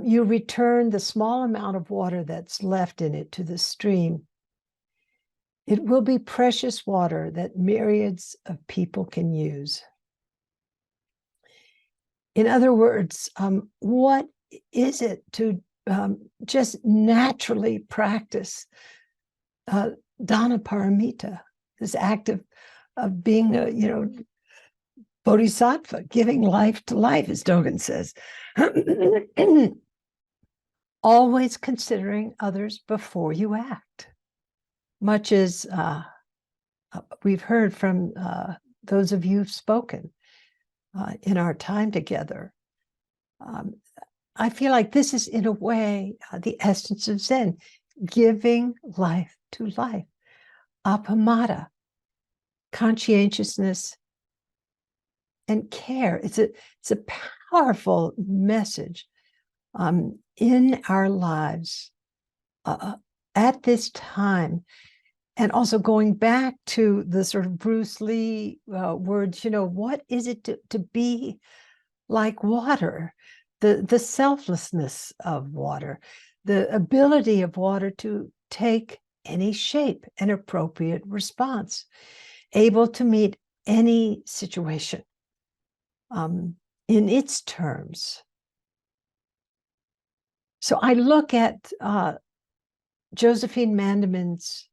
you return the small amount of water that's left in it to the stream. It will be precious water that myriads of people can use. In other words, what is it to just naturally practice dana paramita, this act of being a, bodhisattva, giving life to life, as Dogen says. Always considering others before you act. Much as we've heard from those of you who've spoken in our time together. I feel like this is, in a way, the essence of Zen, giving life to life. Appamāda, conscientiousness and care. It's a powerful message in our lives at this time. And also going back to the sort of Bruce Lee words, what is it to be like water? The selflessness of water, the ability of water to take any shape, an appropriate response, able to meet any situation in its terms. So I look at Josephine Mandelman's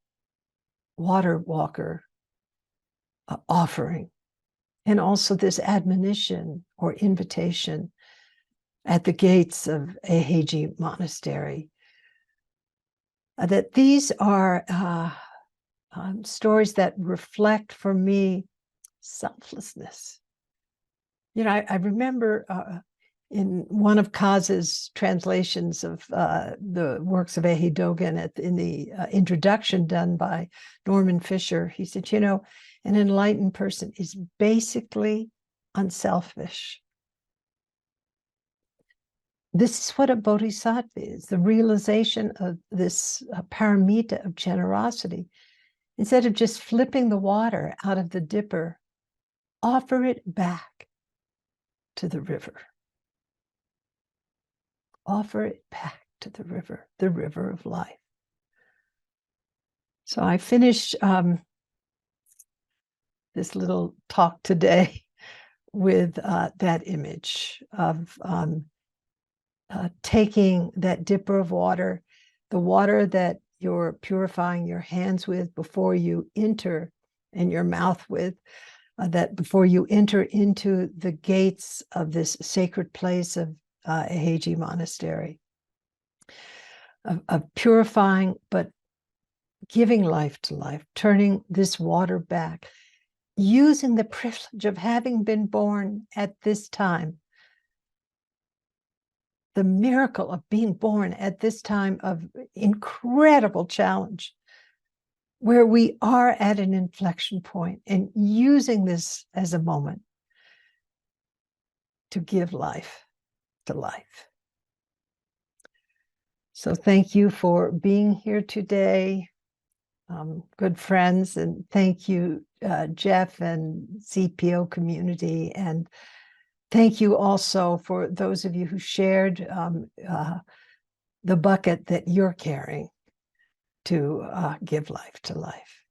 water walker offering, and also this admonition or invitation at the gates of Eiheiji Monastery, that these are stories that reflect for me selflessness. I remember in one of Kaz's translations of the works of Eihei Dogen in the introduction done by Norman Fisher, he said, an enlightened person is basically unselfish. This is what a bodhisattva is, the realization of this paramita of generosity. Instead of just flipping the water out of the dipper, offer it back to the river. Offer it back to the river of life. So I finished this little talk today with that image of taking that dipper of water, the water that you're purifying your hands with before you enter, and your mouth with, that before you enter into the gates of this sacred place of Eiheiji Monastery, of purifying, but giving life to life, turning this water back, using the privilege of having been born at this time, the miracle of being born at this time of incredible challenge, where we are at an inflection point, and using this as a moment to give life to life. So thank you for being here today, good friends, and thank you, Jeff and CPO community, and thank you also for those of you who shared the bucket that you're carrying to give life to life.